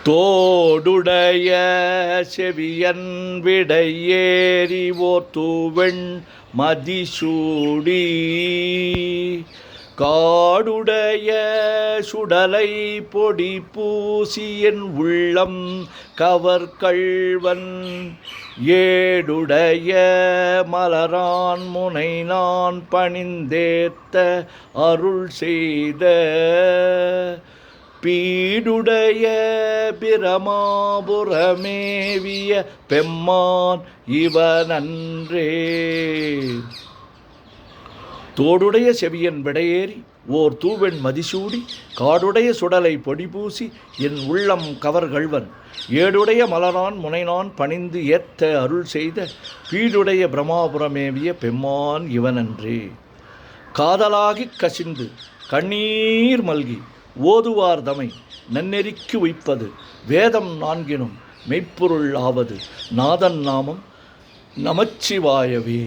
தோடுடைய செவியன் விடையேறி ஓர் தூவெண் மதிசூடி காடுடைய சுடலை பொடி பூசியன் உள்ளம் கவர்கள்வன் ஏடுடைய மலரான் முனை நான் பணிந்தேத்த அருள் செய்த பீடுடைய பிரமாபுரமேவிய பெம்மான் இவனன்றே. தோடுடைய செவியன் விடையேறி ஓர் தூவெண் மதிசூடி காடுடைய சுடலை பொடிபூசி என் உள்ளம் கவர்கள்வன் ஏடுடைய மலரான் முனைநான் பணிந்து ஏத்த அருள் செய்த பீடுடைய பிரமாபுரமேவிய பெம்மான் இவனன்றே. காதலாகிக் கசிந்து கண்ணீர் மல்கி ஓதுவார் தமை நன்னெறிக்கு உய்ப்பது வேதம் நான்கினும் மெய்ப்பொருள் ஆவது நாதன் நாமம் நமச்சிவாயவே.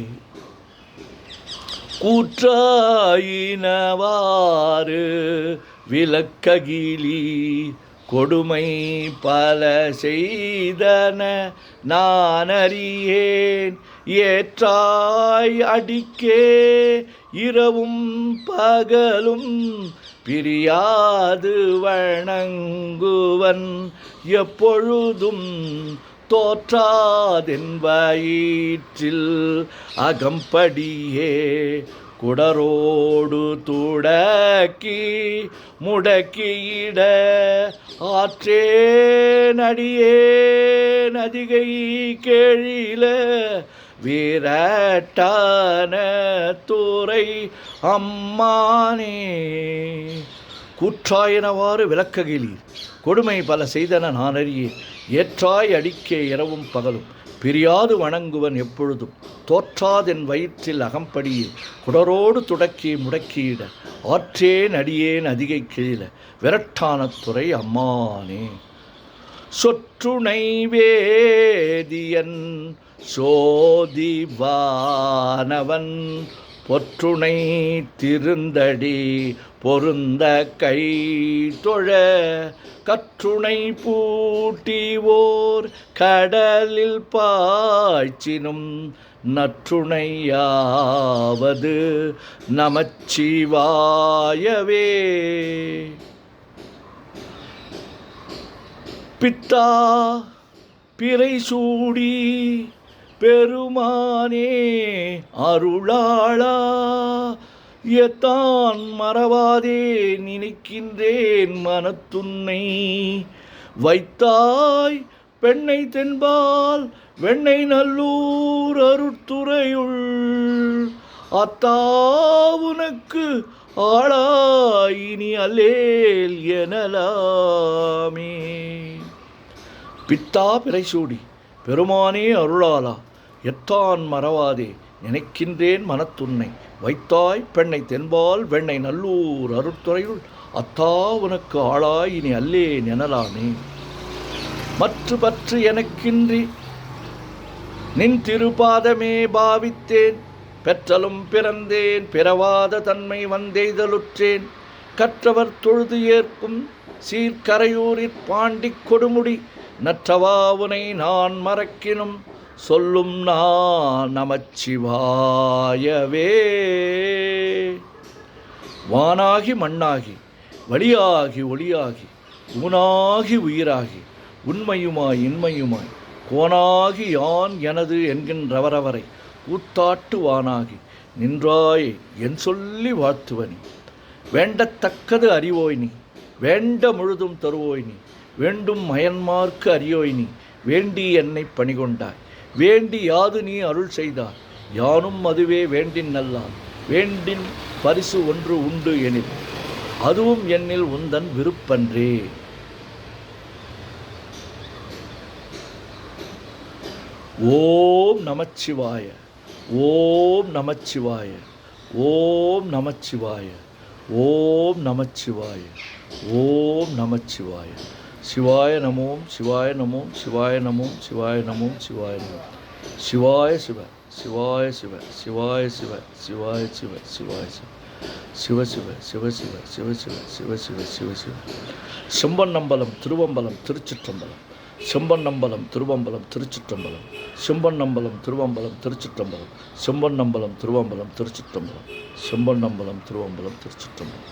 கூற்றாயினவாறு விளக்ககிலி கொடுமை பல செய்தன நான் அறியேன் ஏற்றாய் அடிக்கே இரவும் பகலும் பிரியாது வணங்குவன் எப்பொழுதும் தோற்றாதென் வயிற்றில் அகம்படியே குடரோடு துடக்கி முடக்கியிட ஆற்றே நடியே நதிகை கேழில வீரட்டான தூரை அம்மானே. கூற்றாயினவாறு விளக்ககிலீர் கொடுமை பல செய்தன நான் அறியேன் ஏற்றாய் அடிக்கே இரவும் பகலும் பிரியாது வணங்குவன் எப்பொழுதும் தோற்றாதென் வயிற்றில் அகம்படியே குடரோடு துடக்கி முடக்கியிட ஆற்றேன் அடியேன் அதிகை கிழில விரட்டான துறை அம்மானே. சொற்றுணை வேதியன் சோதிவானவன் பொற்றுணை திருந்தடி பொருந்த கை தொழ கற்றுணை பூட்டிவோர் கடலில் பாய்ச்சினும் நற்றுணையாவது நமச்சிவாயவே. பித்தா பிறை சூடி பெருமானே அருளாளா எத்தான் மறவாதே நினைக்கின்றேன் மனத்துன்னை வைத்தாய் பெண்ணை தென்பால் வெண்ணை நல்லூர் அருட்துறையுள் அத்தாவுனக்கு ஆளாயினி அல்லேல் எனலாமே. பித்தா பிறைசூடி பெருமானே அருளாளா எத்தான் மறவாதே நினைக்கின்றேன் மனத்துன்னை வைத்தாய் பெண்ணை தென்பால் வெண்ணை நல்லூர் அருட்துறையுள் அத்தா உனக்கு ஆளாய் இனி அல்லேன் எனலாமே. மற்ற பற்று எனக்கின்றி நின் திருப்பாதமே பாவித்தேன் பெற்றலும் பிறந்தேன் பிறவாத தன்மை வந்தெய்தலுற்றேன் கற்றவர் தொழுது ஏற்கும் சீர்கரையூரிற் பாண்டிக் கொடுமுடி நற்றவா உனை நான் மறக்கினும் சொல்லும் நான் நமச்சிவாயவே. வானாகி மண்ணாகி வழியாகி ஒளியாகி ஊனாகி உயிராகி உண்மையுமாய் இன்மையுமாய் கோனாகி யான் எனது என்கின்றவரவரை கூத்தாட்டு வானாகி நின்றாயே என் சொல்லி வாழ்த்துவனி. வேண்டத்தக்கது அறிவோய் நீ வேண்ட முழுதும் தருவோய் நீ வேண்டும் மயன்மார்க்கு அறியோய் நீ வேண்டி என்னை பணிகொண்டாய் வேண்டி யாது நீ அருள் செய்தார் யானும் அதுவே வேண்டின் நல்லால் வேண்டின் பரிசு ஒன்று உண்டு எனில் அதுவும் என்னில் உந்தன் விருப்பன்றே. ஓம் நமச்சிவாய ஓம் நமச்சிவாய ஓம் நமச்சிவாய ஓம் நமச்சிவாய ஓம் நமச்சிவாய. சிவாய நமோம் சிவாய நமோம் சிவாய நமோம் சிவாய நமோம் சிவாய நமோம். சிவாய சிவ சிவாய சிவ சிவாய சிவ சிவாய சிவ சிவாய சிவ. சிவ சிவ சிவ சிவ சிவ சிவ சிவ சிவ சிவ சிவ. செம்பன்னம்பலம் திருவம்பலம் திருச்சிற்றம்பலம். செம்பன்னம்பலம் திருவம்பலம் திருச்சிற்றம்பலம். செம்பன்னம்பலம் திருவம்பலம் திருச்சிற்றம்பலம். செம்பன்னம்பலம் திருவம்பலம் திருச்சிற்றம்பலம். செம்பன்னம்பலம் திருவம்பலம் திருச்சிற்றம்பலம்.